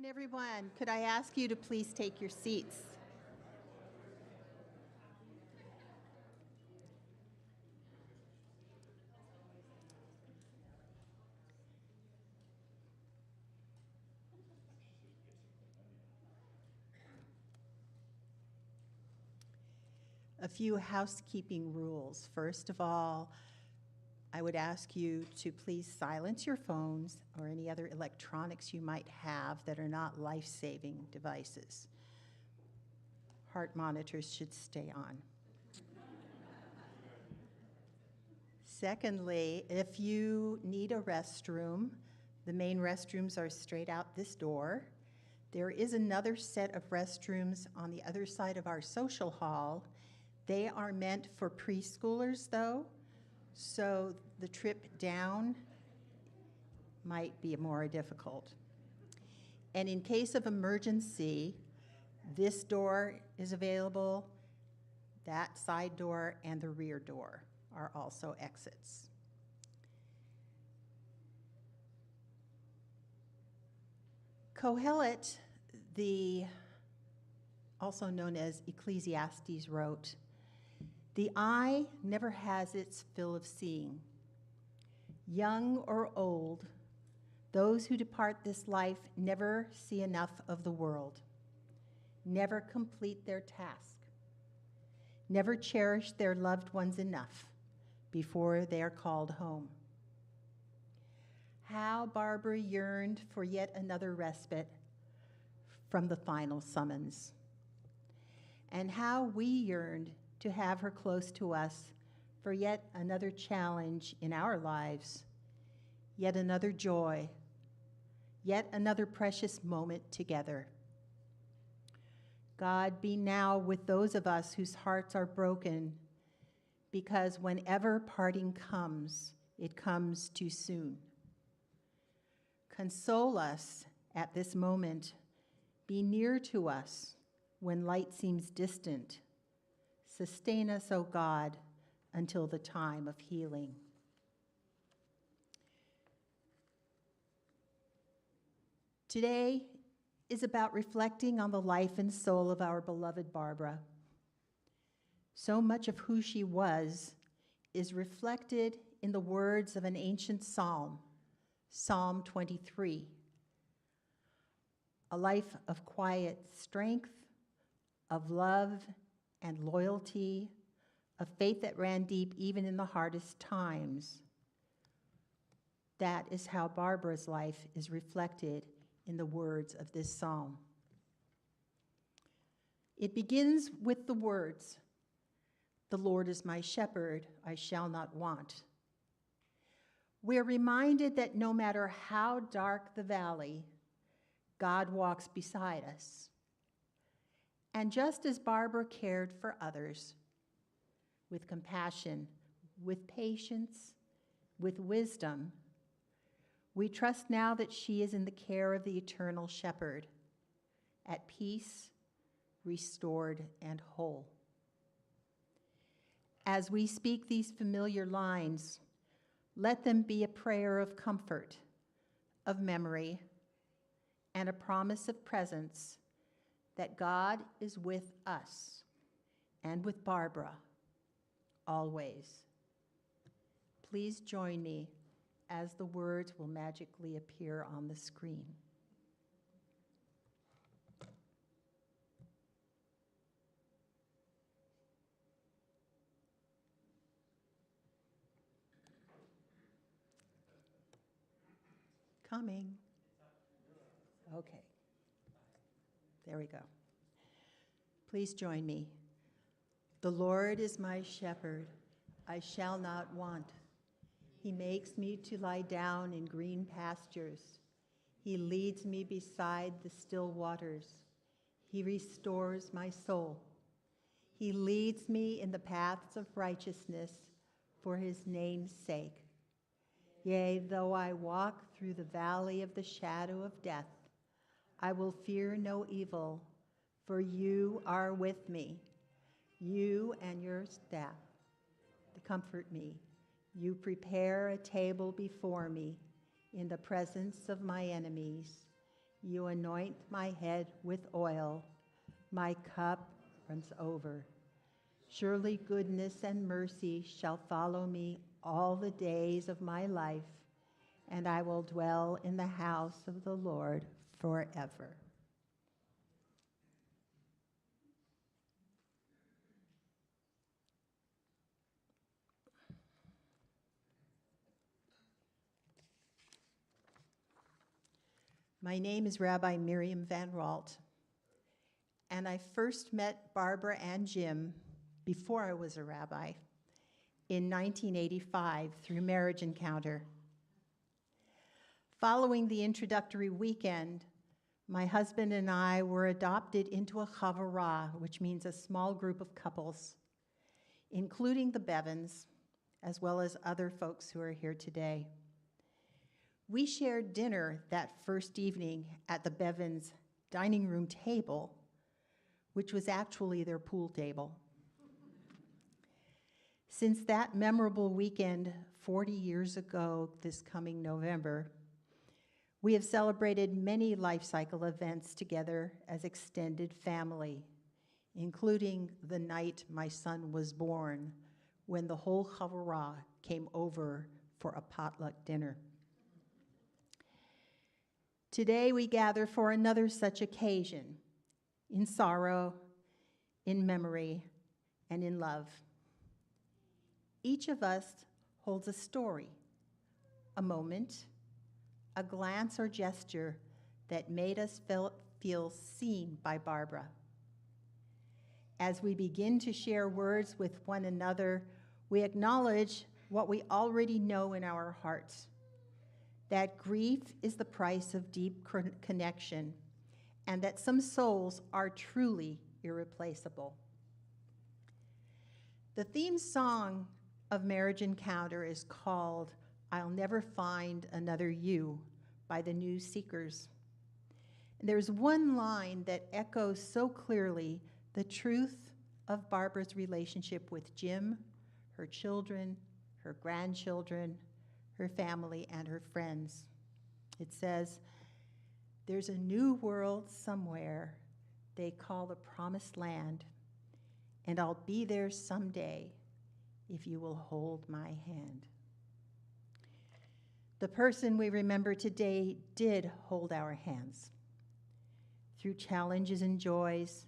afternoon, everyone. Could I ask you to please take your seats? A few housekeeping rules. First of all, I would ask you to please silence your phones or any other electronics you might have that are not life-saving devices. Heart monitors should stay on. Secondly, if you need a restroom, the main restrooms are straight out this door. There is another set of restrooms on the other side of our social hall. They are meant for preschoolers, though, so the trip down might be more difficult. And in case of emergency, this door is available, that side door and the rear door are also exits. Kohelet, also known as Ecclesiastes, wrote, "The eye never has its fill of seeing. Young or old, those who depart this life never see enough of the world, never complete their task, never cherish their loved ones enough before they are called home." How Barbara yearned for yet another respite from the final summons, and how we yearned to have her close to us for yet another challenge in our lives, yet another joy, yet another precious moment together. God, be now with those of us whose hearts are broken, because whenever parting comes, it comes too soon. Console us at this moment. Be near to us when light seems distant. Sustain us, O God, until the time of healing. Today is about reflecting on the life and soul of our beloved Barbara. So much of who she was is reflected in the words of an ancient psalm, Psalm 23. A life of quiet strength, of love and loyalty, a faith that ran deep even in the hardest times. That is how Barbara's life is reflected in the words of this psalm. It begins with the words, "The Lord is my shepherd, I shall not want." We're reminded that no matter how dark the valley, God walks beside us. And just as Barbara cared for others with compassion, with patience, with wisdom, we trust now that she is in the care of the eternal shepherd, at peace, restored, and whole. As we speak these familiar lines, let them be a prayer of comfort, of memory, and a promise of presence that God is with us and with Barbara always. Please join me as the words will magically appear on the screen. Coming. Okay. There we go. Please join me. The Lord is my shepherd, I shall not want. He makes me to lie down in green pastures. He leads me beside the still waters. He restores my soul. He leads me in the paths of righteousness for his name's sake. Yea, though I walk through the valley of the shadow of death, I will fear no evil, for you are with me. You and your staff comfort me. You prepare a table before me in the presence of my enemies. You anoint my head with oil. My cup runs over. Surely goodness and mercy shall follow me all the days of my life, and I will dwell in the house of the Lord forever. My name is Rabbi Miriam Van Ralt, and I first met Barbara and Jim before I was a rabbi in 1985 through Marriage Encounter. Following the introductory weekend, my husband and I were adopted into a chavarah, which means a small group of couples, including the Bevans, as well as other folks who are here today. We shared dinner that first evening at the Bevans' dining room table, which was actually their pool table. Since that memorable weekend 40 years ago this coming November, we have celebrated many life cycle events together as extended family, including the night my son was born, when the whole chavarah came over for a potluck dinner. Today we gather for another such occasion, in sorrow, in memory, and in love. Each of us holds a story, a moment, a glance or gesture that made us feel seen by Barbara. As we begin to share words with one another, we acknowledge what we already know in our hearts, that grief is the price of deep connection, and that some souls are truly irreplaceable. The theme song of Marriage Encounter is called "I'll Never Find Another You" by the New Seekers. And there's one line that echoes so clearly the truth of Barbara's relationship with Jim, her children, her grandchildren, her family, and her friends. It says, "There's a new world somewhere they call the Promised Land, and I'll be there someday if you will hold my hand." The person we remember today did hold our hands through challenges and joys,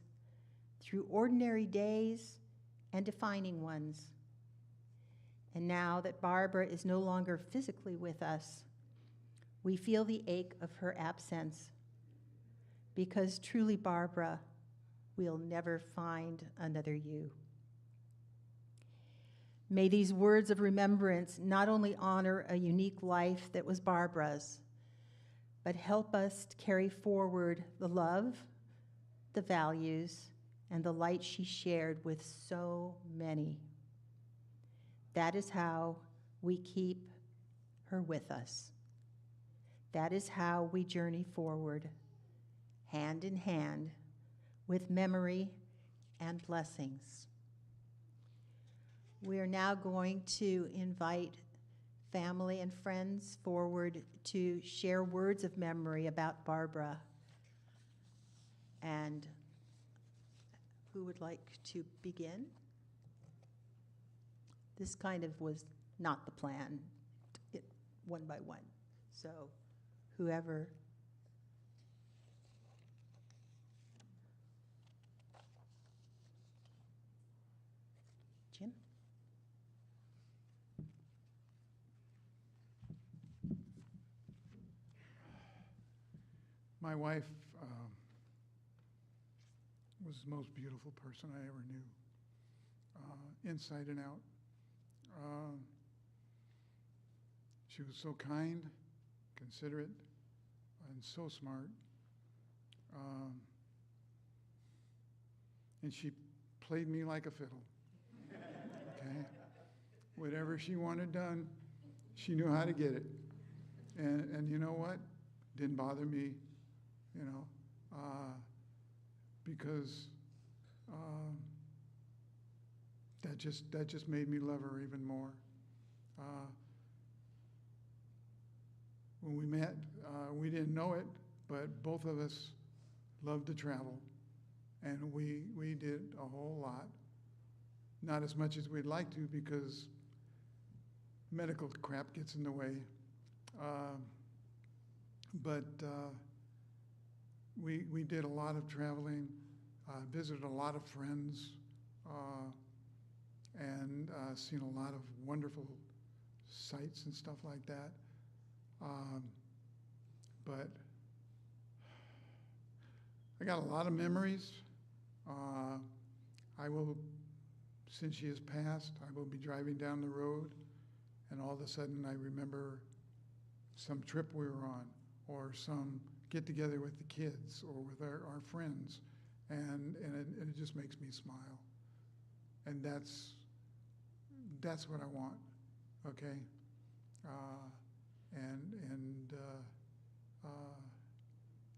through ordinary days and defining ones. And now that Barbara is no longer physically with us, we feel the ache of her absence, because truly, Barbara, we'll never find another you. May these words of remembrance not only honor a unique life that was Barbara's, but help us to carry forward the love, the values, and the light she shared with so many. That is how we keep her with us. That is how we journey forward, hand in hand, with memory and blessings. We are now going to invite family and friends forward to share words of memory about Barbara. And who would like to begin? This kind of was not the plan, one by one. So whoever. Jim? My wife was the most beautiful person I ever knew, inside and out. She was so kind, considerate, and so smart. And she played me like a fiddle. Okay? Whatever she wanted done, she knew how to get it. And you know what? Didn't bother me, you know, because that just made me love her even more. When we met, we didn't know it, but both of us love to travel, and we did a whole lot. Not as much as we'd like to because medical crap gets in the way. But we did a lot of traveling, visited a lot of friends, and seen a lot of wonderful sights and stuff like that. But I got a lot of memories. I will, since she has passed, I will be driving down the road, and all of a sudden I remember some trip we were on, or some get together with the kids or with our friends, and it just makes me smile. And that's what I want, okay?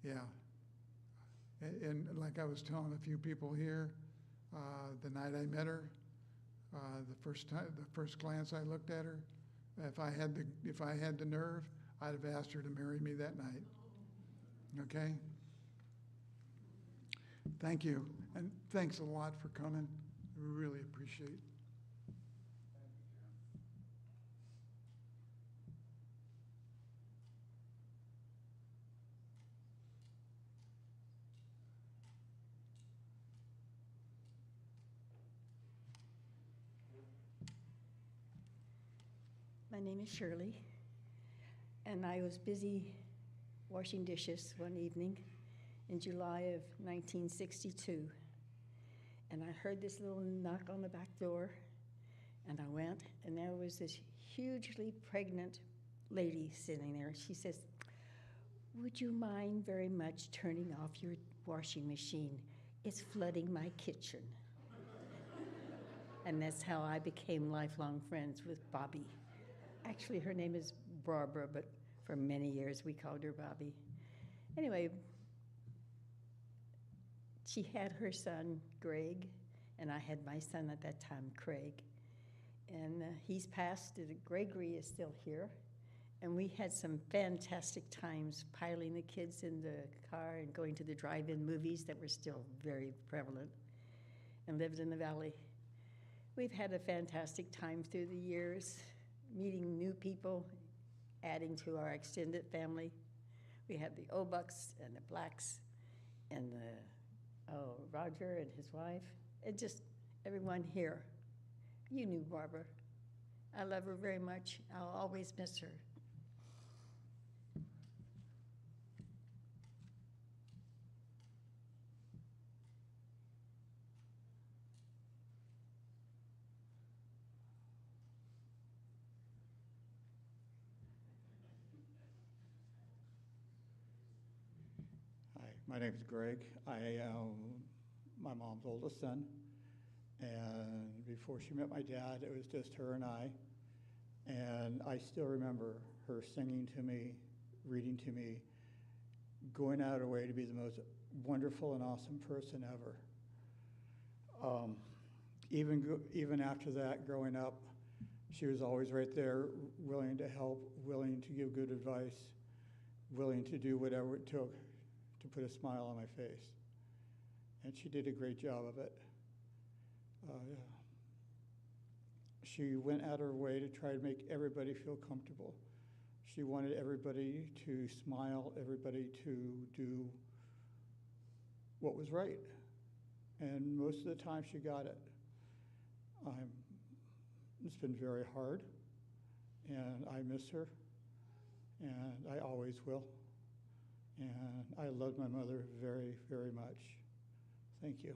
Yeah. And like I was telling a few people here, the night I met her, the first glance I looked at her, if I had the nerve, I'd have asked her to marry me that night. Okay? Thank you. And thanks a lot for coming. We really appreciate it. My name is Shirley, and I was busy washing dishes one evening in July of 1962, and I heard this little knock on the back door, and I went, and there was this hugely pregnant lady sitting there. She says, "Would you mind very much turning off your washing machine? It's flooding my kitchen." And that's how I became lifelong friends with Bobby. Actually, her name is Barbara, but for many years we called her Bobby. Anyway, she had her son, Greg, and I had my son at that time, Craig. And he's passed, Gregory is still here. And we had some fantastic times piling the kids in the car and going to the drive-in movies that were still very prevalent, and lived in the valley. We've had a fantastic time through the years, meeting new people, adding to our extended family. We had the Obucks and the Blacks and Roger and his wife, and just everyone here. You knew Barbara. I love her very much. I'll always miss her. My name is Greg. I am my mom's oldest son, and before she met my dad, it was just her and I, and I still remember her singing to me, reading to me, going out of her way to be the most wonderful and awesome person ever. Even after that, growing up, she was always right there, willing to help, willing to give good advice, willing to do whatever it took to put a smile on my face. And she did a great job of it. She went out of her way to try to make everybody feel comfortable. She wanted everybody to smile, everybody to do what was right. And most of the time she got it. It's been very hard, and I miss her, and I always will. And I love my mother very, very much. Thank you.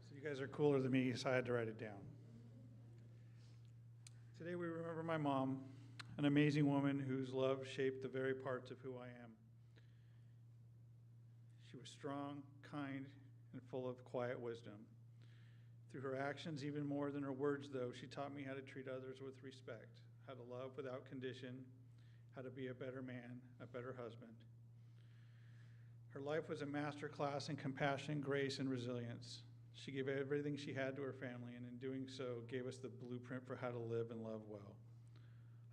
So you guys are cooler than me, so I had to write it down. Today we remember my mom, an amazing woman whose love shaped the very parts of who I am. She was strong, kind, and full of quiet wisdom. Through her actions, even more than her words, though, she taught me how to treat others with respect, how to love without condition, how to be a better man, a better husband. Her life was a master class in compassion, grace, and resilience. She gave everything she had to her family, and in doing so, gave us the blueprint for how to live and love well.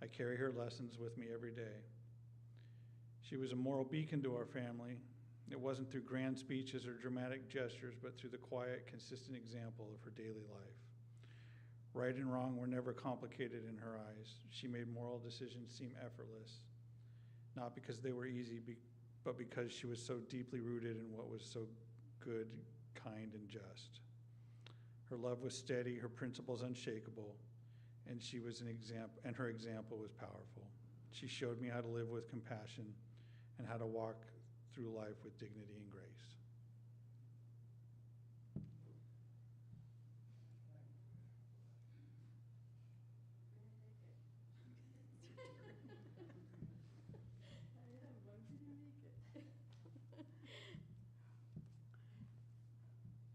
I carry her lessons with me every day. She was a moral beacon to our family. It wasn't through grand speeches or dramatic gestures, but through the quiet, consistent example of her daily life. Right and wrong were never complicated in her eyes. She made moral decisions seem effortless, not because they were easy, but because she was so deeply rooted in what was so good, kind, and just. Her love was steady, her principles unshakable, and she was an example, and her example was powerful. She showed me how to live with compassion and how to walk through life with dignity and grace.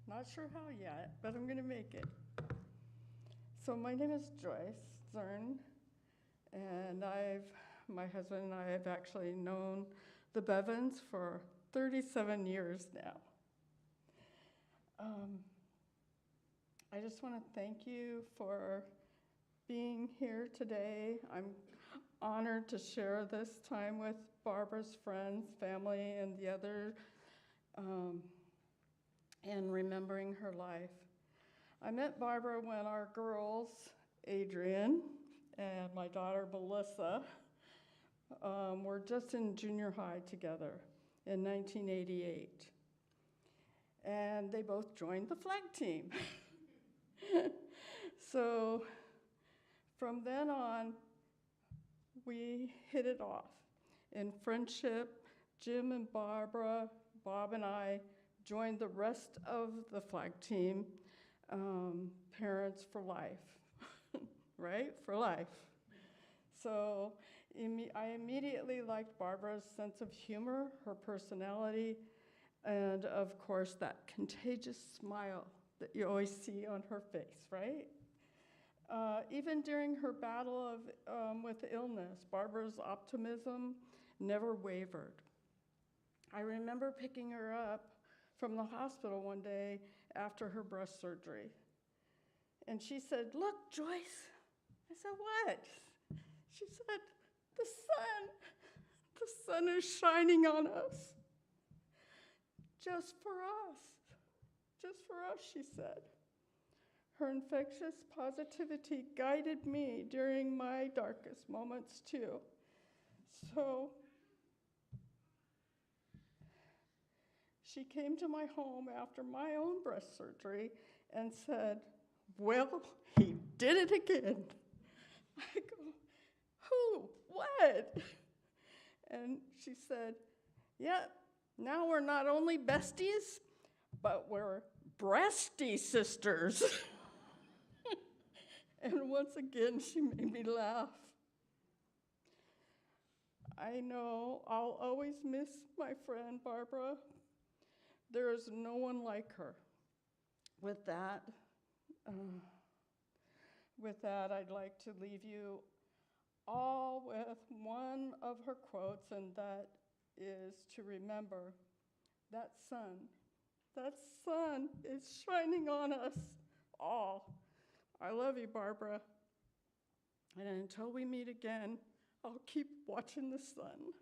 Not sure how yet, but I'm going to make it. So my name is Joyce Zern, and my husband and I have actually known the Bevans for 37 years now. I just want to thank you for being here today. I'm honored to share this time with Barbara's friends, family, and the other, and remembering her life. I met Barbara when our girls, Adrian and my daughter Melissa, were just in junior high together in 1988. And they both joined the flag team. So from then on, we hit it off. In friendship, Jim and Barbara, Bob and I joined the rest of the flag team, Parents for Life, right? For life. So I immediately liked Barbara's sense of humor, her personality, and of course that contagious smile that you always see on her face, right? Even during her battle with illness, Barbara's optimism never wavered. I remember picking her up from the hospital one day after her breast surgery. And she said, "Look, Joyce." I said, "What?" She said, the sun is shining on us. Just for us, she said. Her infectious positivity guided me during my darkest moments too. So she came to my home after my own breast surgery and said, "Well, he did it again." I go, "Who? What?" And she said, "Yeah, now we're not only besties, but we're breasty sisters." And once again, she made me laugh. I know I'll always miss my friend Barbara. There is no one like her. With that, I'd like to leave you all with one of her quotes, and that is to remember that sun is shining on us all. I love you, Barbara. And until we meet again, I'll keep watching the sun.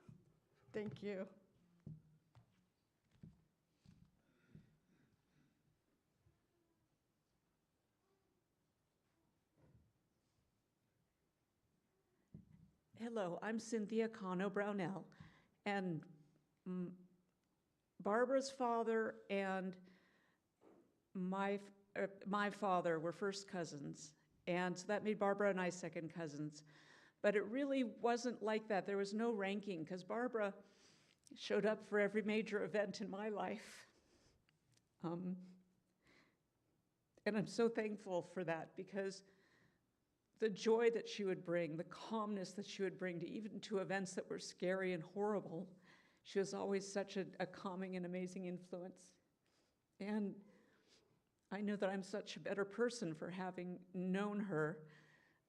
Thank you. Hello, I'm Cynthia Cano Brownell, and Barbara's father and my father were first cousins, and so that made Barbara and I second cousins. But it really wasn't like that. There was no ranking, because Barbara showed up for every major event in my life. And I'm so thankful for that, because the joy that she would bring, the calmness that she would bring to even to events that were scary and horrible, she was always such a calming and amazing influence. And I know that I'm such a better person for having known her.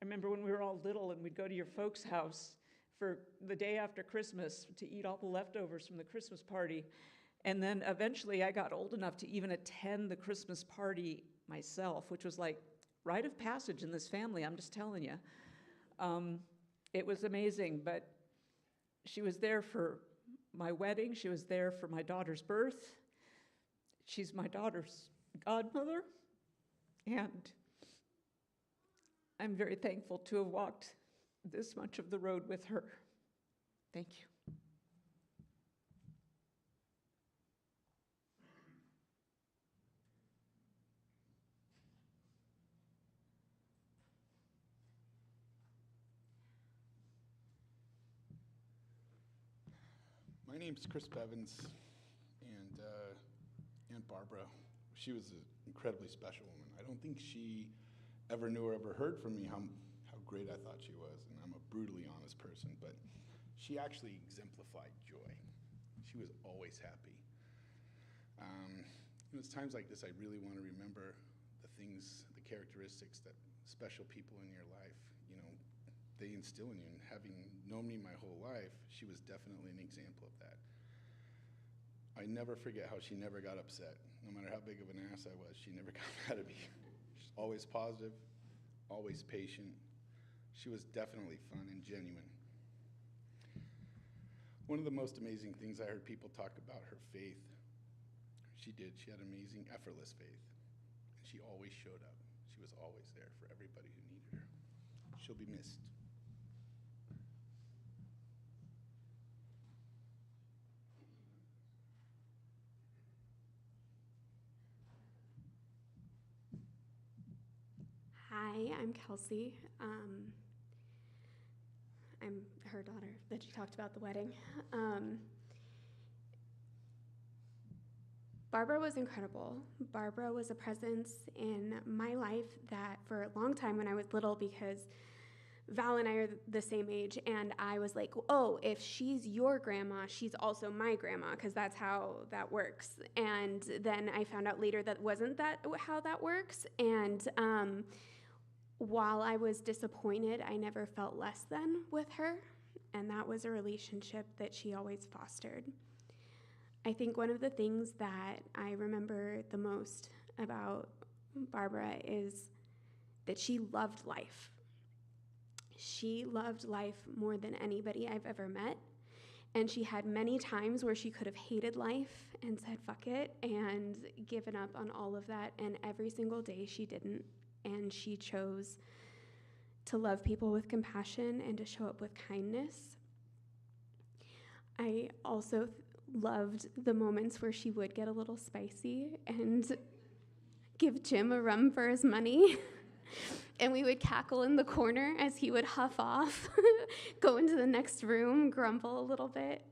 I remember when we were all little and we'd go to your folks' house for the day after Christmas to eat all the leftovers from the Christmas party. And then eventually I got old enough to even attend the Christmas party myself, which was like rite of passage in this family, I'm just telling you. It was amazing, but she was there for my wedding. She was there for my daughter's birth. She's my daughter's godmother, and I'm very thankful to have walked this much of the road with her. Thank you. My name's Chris Bevans, and Aunt Barbara, she was an incredibly special woman. I don't think she ever knew or ever heard from me how great I thought she was, and I'm a brutally honest person, but she actually exemplified joy. She was always happy. It's times like this I really want to remember the things, the characteristics that special people in your life, they instill in you. And having known me my whole life, she was definitely an example of that. I never forget how she never got upset. No matter how big of an ass I was, she never got mad at me. She's always positive, always patient. She was definitely fun and genuine. One of the most amazing things I heard people talk about her faith. She had amazing, effortless faith. And she always showed up. She was always there for everybody who needed her. She'll be missed. Hi, I'm Kelsey. I'm her daughter that you talked about the wedding. Barbara was incredible. Barbara was a presence in my life that for a long time when I was little, because Val and I are the same age, and I was like, oh, if she's your grandma, she's also my grandma, because that's how that works. And then I found out later that wasn't that how that works. And while I was disappointed, I never felt less than with her, and that was a relationship that she always fostered. I think one of the things that I remember the most about Barbara is that she loved life. She loved life more than anybody I've ever met, and she had many times where she could have hated life and said, fuck it, and given up on all of that, and every single day she didn't. And she chose to love people with compassion and to show up with kindness. I also loved the moments where she would get a little spicy and give Jim a run for his money. And we would cackle in the corner as he would huff off, go into the next room, grumble a little bit.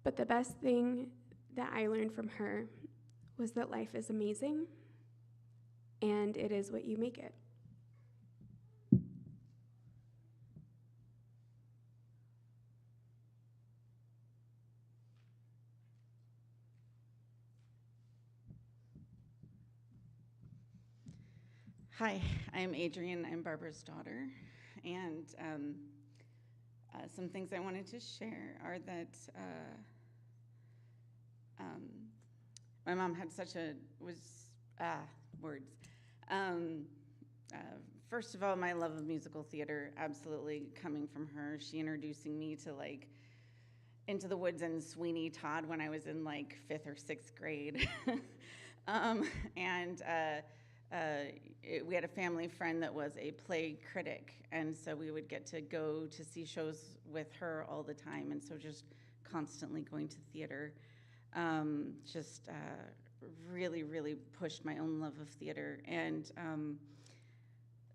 But the best thing that I learned from her was that life is amazing, and it is what you make it. Hi, I'm Adrienne. I'm Barbara's daughter. And some things I wanted to share are that my mom had words. First of all, my love of musical theater, absolutely coming from her. She introducing me to Into the Woods and Sweeney Todd when I was in 5th or 6th grade. We had a family friend that was a play critic, and so we would get to go to see shows with her all the time, and so just constantly going to theater really, really pushed my own love of theater. And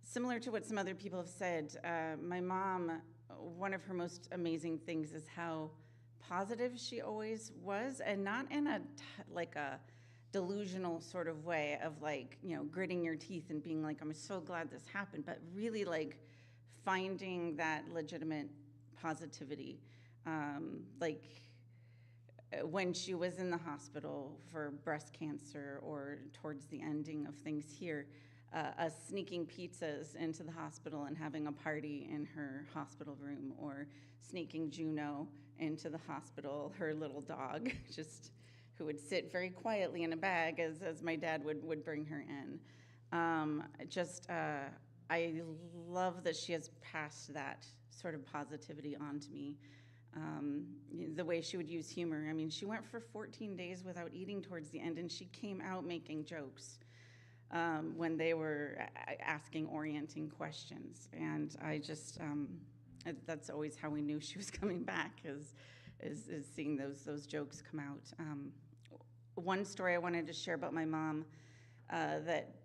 similar to what some other people have said, my mom, one of her most amazing things is how positive she always was, and not in a delusional sort of way of gritting your teeth and being I'm so glad this happened, but really finding that legitimate positivity. When she was in the hospital for breast cancer, or towards the ending of things here, us sneaking pizzas into the hospital and having a party in her hospital room, or sneaking Juno into the hospital, her little dog, just who would sit very quietly in a bag as my dad would bring her in. I love that she has passed that sort of positivity on to me. The way she would use humor. I mean, she went for 14 days without eating towards the end, and she came out making jokes when they were asking orienting questions. And I just, that's always how we knew she was coming back, is seeing those jokes come out. One story I wanted to share about my mom that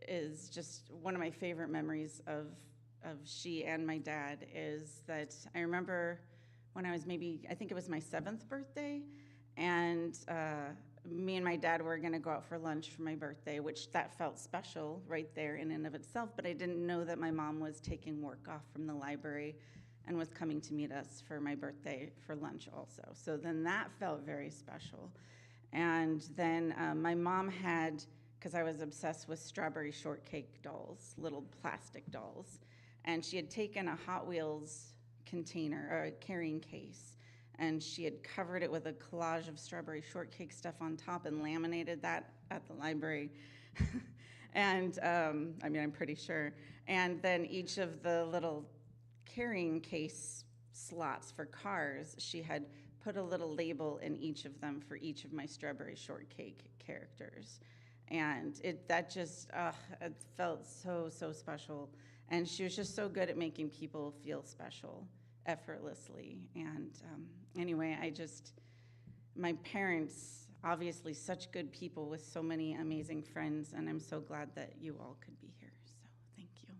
is just one of my favorite memories of she and my dad is that I remember when I was I think it was my 7th birthday, and me and my dad were gonna go out for lunch for my birthday, which that felt special right there in and of itself, but I didn't know that my mom was taking work off from the library and was coming to meet us for my birthday for lunch also. So then that felt very special. And then my mom had, because I was obsessed with strawberry shortcake dolls, little plastic dolls, and she had taken a Hot Wheels container, or a carrying case, and she had covered it with a collage of strawberry shortcake stuff on top and laminated that at the library. And I mean, I'm pretty sure. And then each of the little carrying case slots for cars, she had put a little label in each of them for each of my strawberry shortcake characters. And it felt so special. And she was just so good at making people feel special effortlessly. And anyway, my parents, obviously such good people with so many amazing friends, and I'm so glad that you all could be here. So thank you.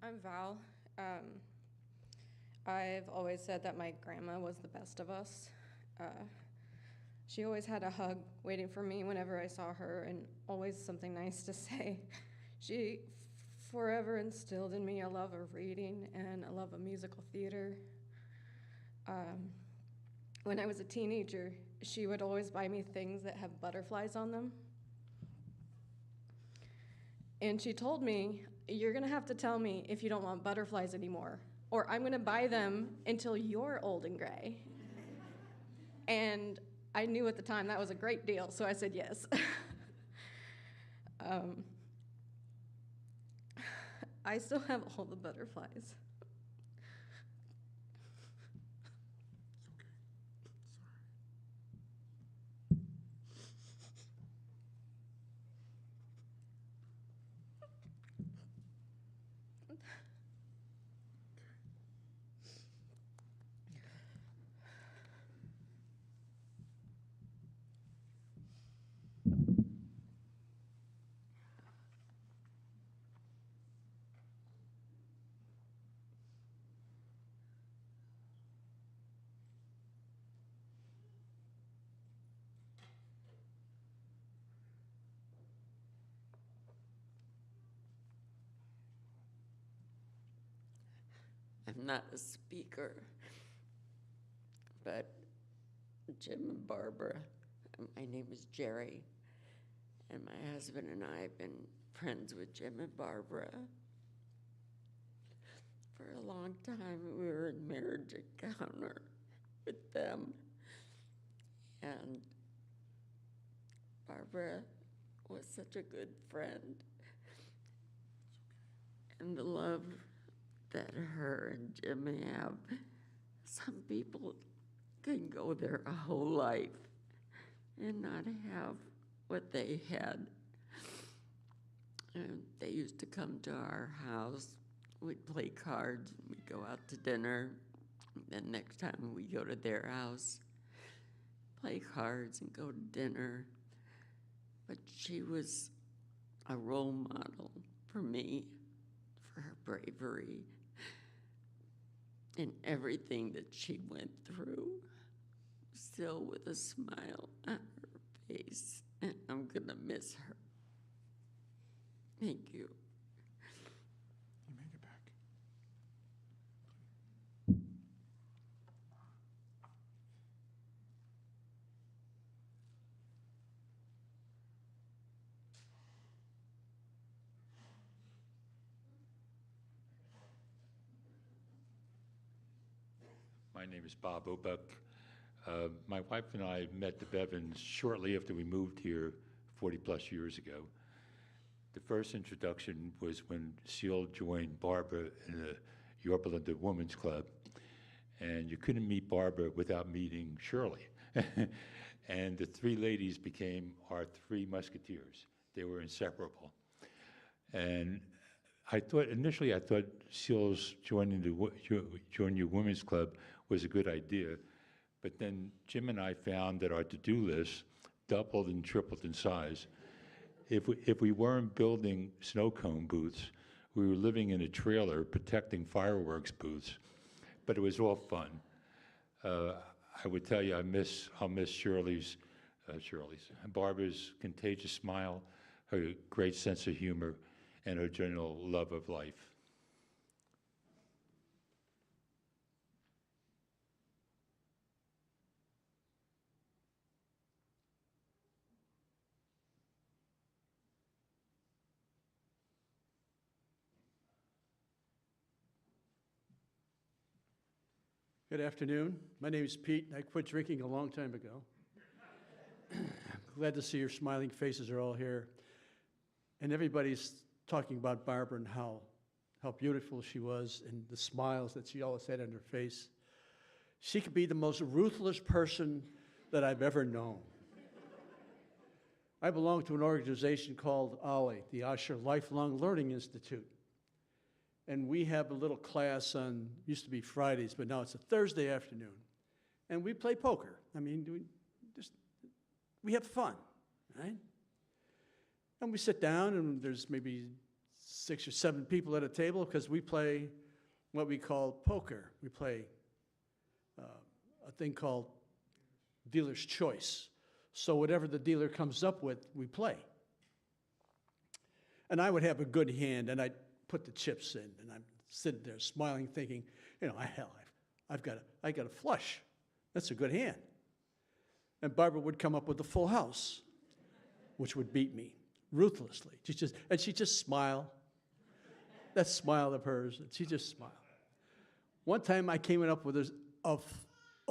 I'm Val. I've always said that my grandma was the best of us. She always had a hug waiting for me whenever I saw her, and always something nice to say. She forever instilled in me a love of reading and a love of musical theater. When I was a teenager, she would always buy me things that have butterflies on them. And she told me, "You're gonna have to tell me if you don't want butterflies anymore, or I'm gonna buy them until you're old and gray." And I knew at the time that was a great deal, so I said yes. I still have all the butterflies. I'm not a speaker, but Jim and Barbara, my name is Jerry, and my husband and I have been friends with Jim and Barbara for a long time. We were in marriage encounter with them, and Barbara was such a good friend, and the love that her and Jim have, some people can go their whole life and not have what they had. And they used to come to our house. We'd play cards, we'd go out to dinner. Then next time we'd go to their house, play cards and go to dinner. But she was a role model for me, for her bravery and everything that she went through, still with a smile on her face, and I'm gonna miss her. Thank you. You make it back. My name is Bob Obuck. My wife and I met the Bevans shortly after we moved here 40-plus years ago. The first introduction was when Seal joined Barbara in the Yorba Linda Women's Club, and you couldn't meet Barbara without meeting Shirley. And the three ladies became our three musketeers. They were inseparable. And initially I thought Seal's joining your women's club was a good idea, but then Jim and I found that our to-do list doubled and tripled in size. If we weren't building snow cone booths, we were living in a trailer protecting fireworks booths, but it was all fun. I would tell you I'll miss Barbara's contagious smile, her great sense of humor, and her general love of life. Good afternoon. My name is Pete, and I quit drinking a long time ago. Glad to see your smiling faces are all here. And everybody's talking about Barbara and how beautiful she was and the smiles that she always had on her face. She could be the most ruthless person that I've ever known. I belong to an organization called OLLI, the Osher Lifelong Learning Institute. And we have a little class on, used to be Fridays, but now it's a Thursday afternoon. And we play poker. I mean, we have fun, right? And we sit down, and there's maybe 6 or 7 people at a table because we play what we call poker. We play a thing called dealer's choice. So whatever the dealer comes up with, we play. And I would have a good hand, and I'd put the chips in, and I'm sitting there smiling, thinking, I got a flush. That's a good hand. And Barbara would come up with a full house, which would beat me ruthlessly. She'd just smile. That smile of hers, and she just smiled. One time I came up with a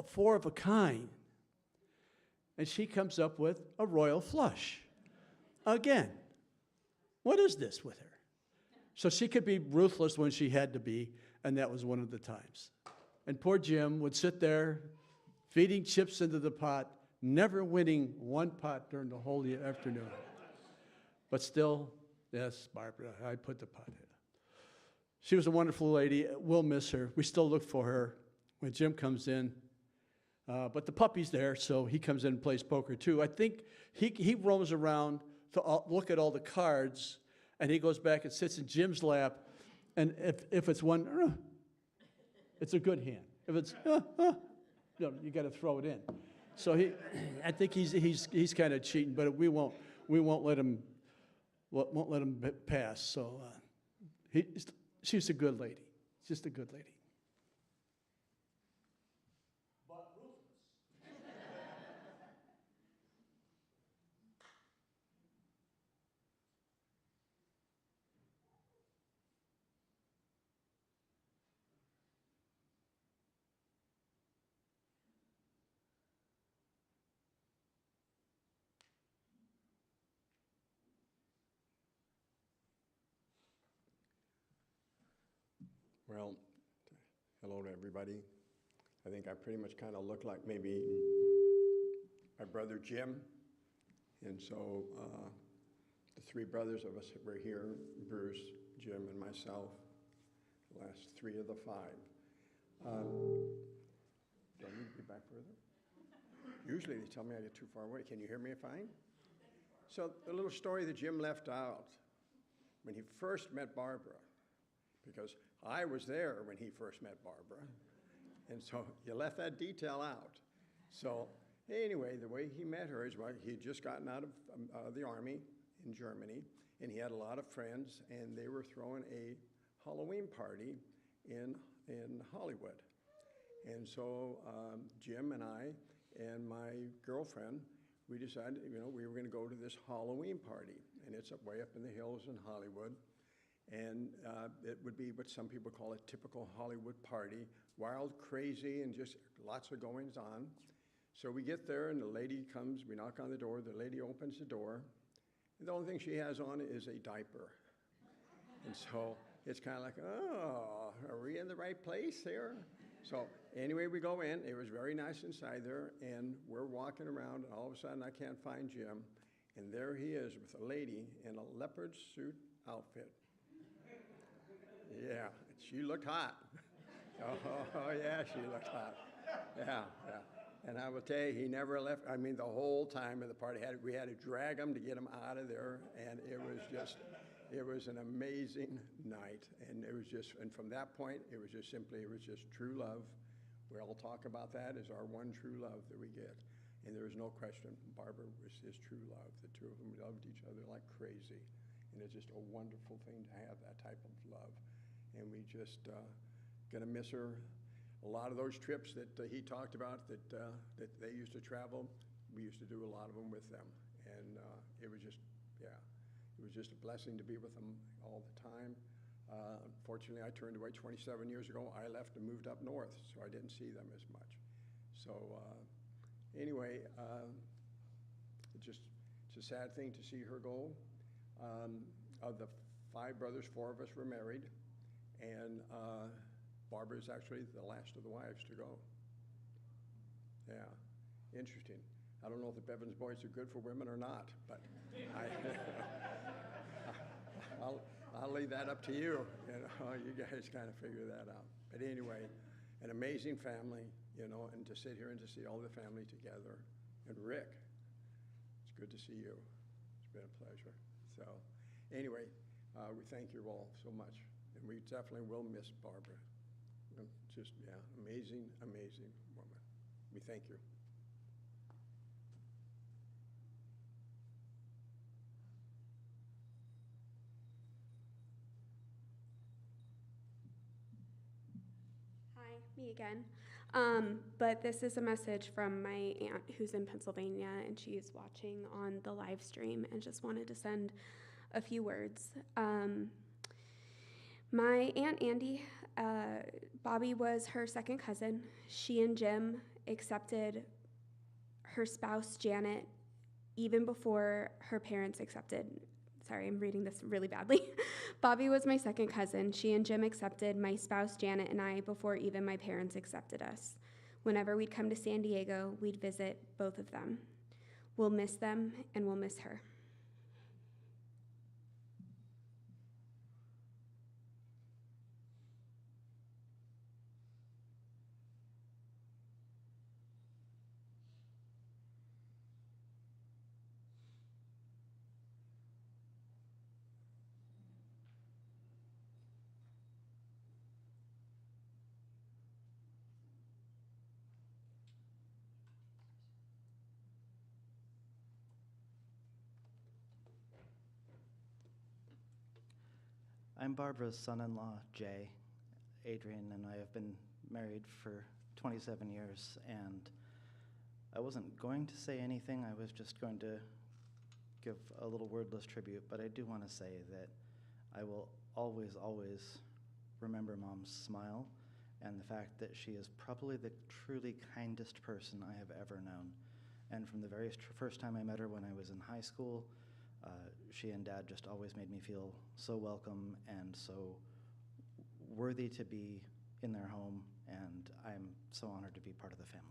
4 of a kind, and she comes up with a royal flush. Again, what is this with her? So she could be ruthless when she had to be, and that was one of the times. And poor Jim would sit there feeding chips into the pot, never winning one pot during the whole afternoon. But still, yes, Barbara, I put the pot in. She was a wonderful lady. We'll miss her. We still look for her when Jim comes in. But the puppy's there, so he comes in and plays poker too. I think he roams around to look at all the cards, and he goes back and sits in Jim's lap, and if it's one, it's a good hand. If it's, you got to throw it in. So I think he's kind of cheating, but we won't let him pass. So she's a good lady, just a good lady. But ruthless. Well, hello to everybody. I think I pretty much kind of look like maybe my brother Jim. And so the 3 brothers of us were here, Bruce, Jim, and myself, the last 3 of the 5. Do I need to be back further? Usually they tell me I get too far away. Can you hear me fine? So the little story that Jim left out when he first met Barbara, because I was there when he first met Barbara, and so you left that detail out. So anyway, the way he met her is he had just gotten out of the Army in Germany, and he had a lot of friends, and they were throwing a Halloween party in Hollywood. And so Jim and I and my girlfriend, we decided, we were going to go to this Halloween party, and it's way up in the hills in Hollywood. And it would be what some people call a typical Hollywood party, wild, crazy, and just lots of goings on. So we get there, and the lady comes, we knock on the door, the lady opens the door, and the only thing she has on is a diaper. And so it's kind of like, oh, are we in the right place here? So anyway, we go in. It was very nice inside there, and we're walking around, and all of a sudden I can't find Jim, and there he is with a lady in a leopard suit outfit. Yeah, she looked hot. Oh yeah, she looked hot. Yeah. And I will tell you, he never left. I mean, the whole time of the party, we had to drag him to get him out of there, and it was an amazing night. And and from that point, it was just true love. We all talk about that as our one true love that we get. And there was no question, Barbara was his true love. The two of them loved each other like crazy. And it's just a wonderful thing to have that type of love. And we just gonna miss her. A lot of those trips that he talked about that they used to travel, we used to do a lot of them with them. And it was just a blessing to be with them all the time. Unfortunately, I turned away 27 years ago. I left and moved up north, so I didn't see them as much. So anyway, it's a sad thing to see her go. Of the 5 brothers, 4 of us were married, and Barbara is actually the last of the wives to go. Yeah, interesting. I don't know if the Bevans boys are good for women or not, but I'll leave that up to you. You know, you guys kind of figure that out. But anyway, an amazing family, you know, and to sit here and to see all the family together. And Rick, it's good to see you. It's been a pleasure. So anyway, we thank you all so much. And we definitely will miss Barbara. Just, yeah, amazing, amazing woman. We thank you. Hi, me again. But this is a message from my aunt who's in Pennsylvania, and she's watching on the live stream and just wanted to send a few words. My Aunt Andy, Bobby was her second cousin. She and Jim accepted her spouse, Janet, even before her parents accepted. Sorry, I'm reading this really badly. Bobby was my second cousin. She and Jim accepted my spouse, Janet, and I before even my parents accepted us. Whenever we'd come to San Diego, we'd visit both of them. We'll miss them, and we'll miss her. I'm Barbara's son-in-law, Jay. Adrian and I have been married for 27 years, and I wasn't going to say anything. I was just going to give a little wordless tribute, but I do want to say that I will always, always remember Mom's smile and the fact that she is probably the truly kindest person I have ever known. And from the very first time I met her when I was in high school, she and Dad just always made me feel so welcome and so worthy to be in their home, and I'm so honored to be part of the family.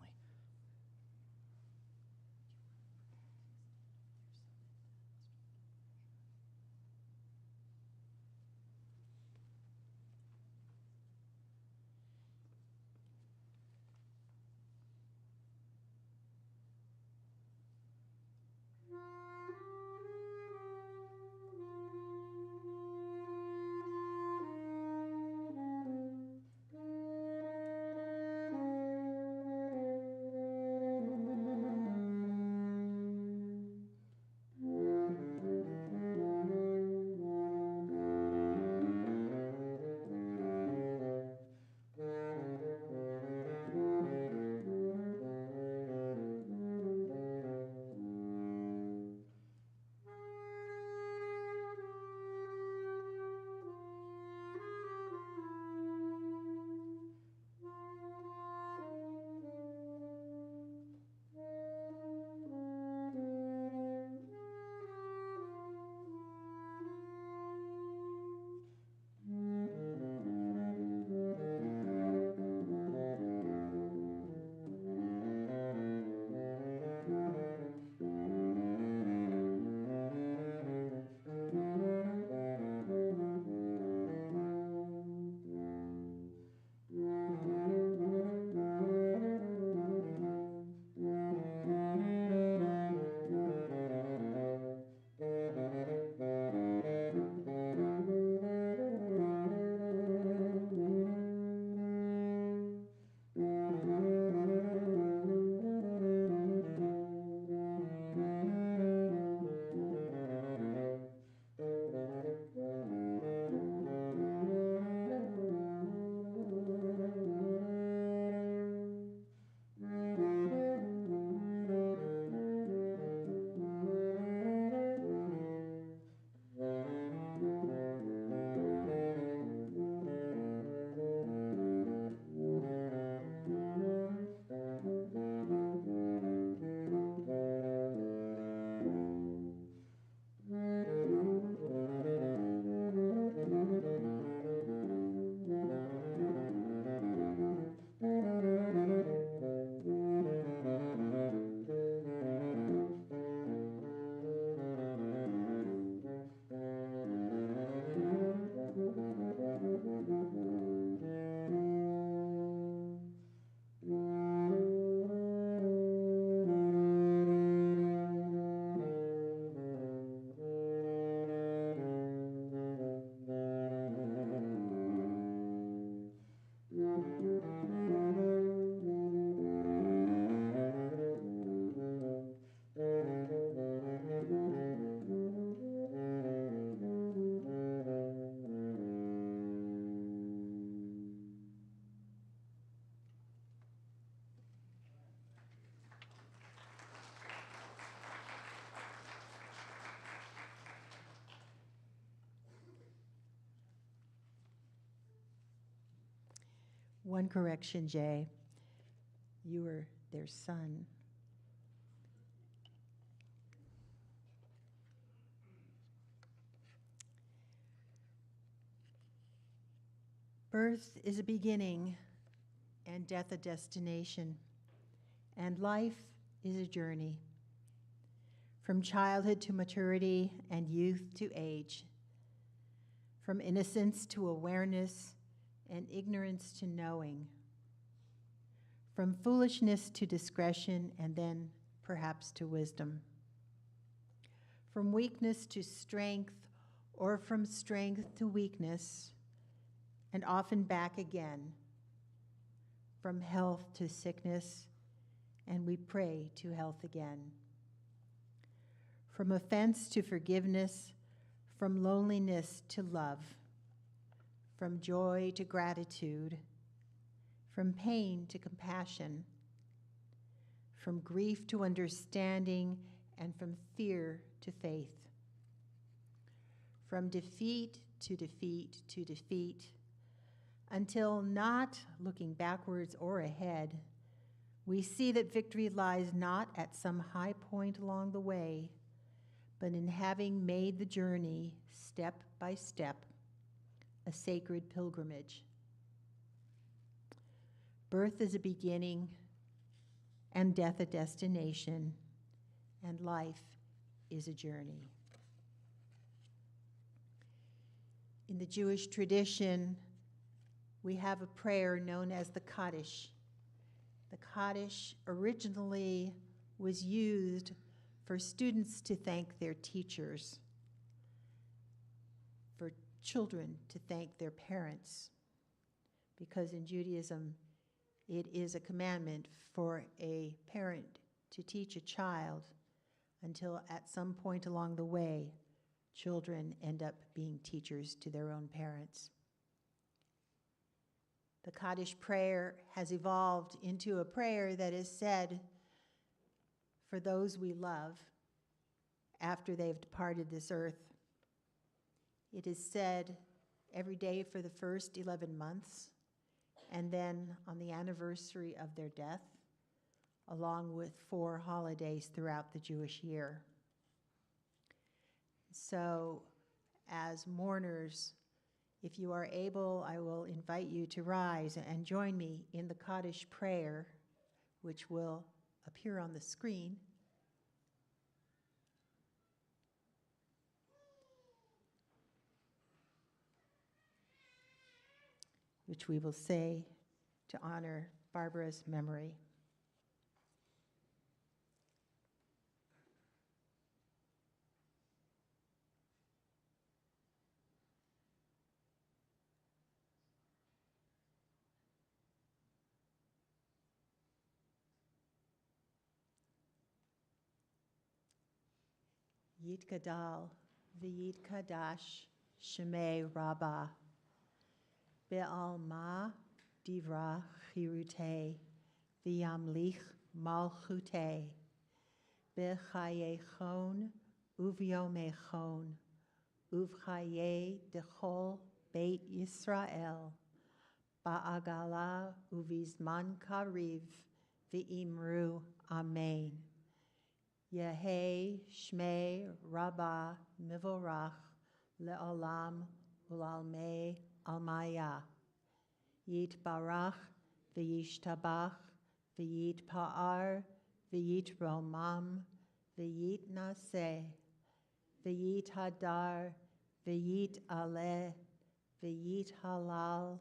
One correction, Jay. You were their son. Birth is a beginning and death a destination, and life is a journey. From childhood to maturity and youth to age, from innocence to awareness and ignorance to knowing, from foolishness to discretion and then perhaps to wisdom, from weakness to strength or from strength to weakness, and often back again, from health to sickness, and we pray to health again. From offense to forgiveness, from loneliness to love, from joy to gratitude, from pain to compassion, from grief to understanding, and from fear to faith, from defeat to defeat to defeat, until not looking backwards or ahead, we see that victory lies not at some high point along the way, but in having made the journey step by step, a sacred pilgrimage. Birth is a beginning, and death a destination, and life is a journey. In the Jewish tradition, we have a prayer known as the Kaddish. The Kaddish originally was used for students to thank their teachers, for children to thank their parents, because in Judaism, it is a commandment for a parent to teach a child until at some point along the way, children end up being teachers to their own parents. The Kaddish prayer has evolved into a prayer that is said for those we love after they've departed this earth. It is said every day for the first 11 months, and then on the anniversary of their death, along with 4 holidays throughout the Jewish year. So, as mourners, if you are able, I will invite you to rise and join me in the Kaddish prayer, which will appear on the screen. Which we will say to honor Barbara's memory. Yitgadal v'yitkadash shemei rabbah be'alma divra chirute v'yamlich malchute b'chayechon uv'yomechon uv'chaye dechol beit Yisrael ba'agala uvizman kariv v'imru amen. Yehei Shmei Rabbah Mivorach Le'olam Ulalmei Almaya. Yitbarach V'yishtabach V'yitpa'ar V'yitromam V'yitnaseh V'yithadar V'yitaleh V'yithalal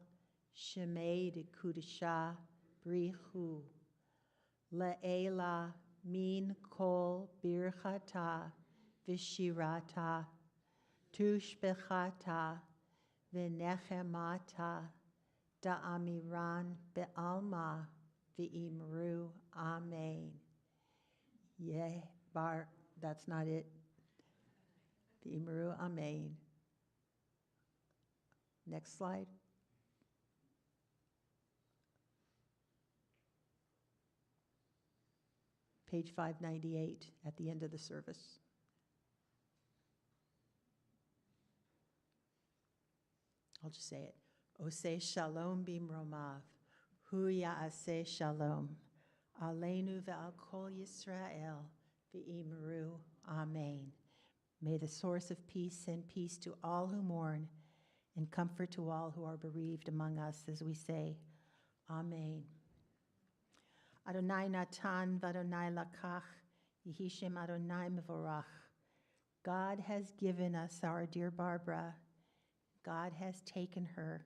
Shemei Dekudesha Brichu Le'ela Min kol birchata v'shirata tushbechata v'nechemata da'amiran be'alma v'imru amen. That's not it. V'imru amen. Next slide. Page 598 at the end of the service. I'll just say it. Oseh shalom bimromav, Hu ya'aseh shalom. Aleinu ve'al kol Yisrael ve'imru. Amen. May the source of peace send peace to all who mourn and comfort to all who are bereaved among us as we say, Amen. Adonai natan v'Adonai lakach, Yehi Shem Adonai mevorach. God has given us our dear Barbara. God has taken her.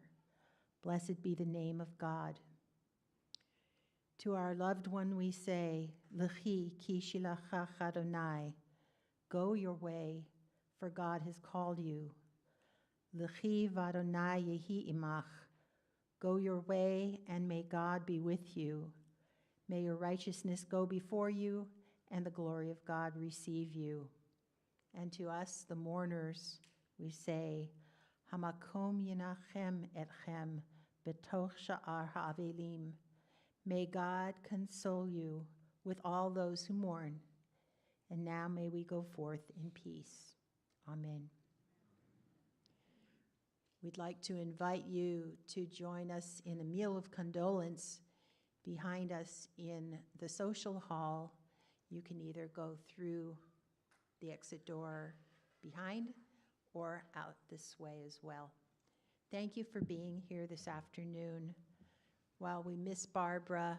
Blessed be the name of God. To our loved one we say, L'chi ki shilachach Adonai. Go your way, for God has called you. L'chi v'Adonai yehi imach. Go your way, and may God be with you. May your righteousness go before you, and the glory of God receive you. And to us, the mourners, we say, Hamakom yinachem etchem betoch sha'ar ha'avelim. May God console you with all those who mourn. And now may we go forth in peace. Amen. We'd like to invite you to join us in a meal of condolence behind us in the social hall. You can either go through the exit door behind or out this way as well. Thank you for being here this afternoon. While we miss Barbara,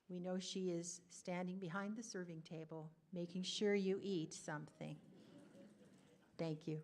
we know she is standing behind the serving table, making sure you eat something. Thank you.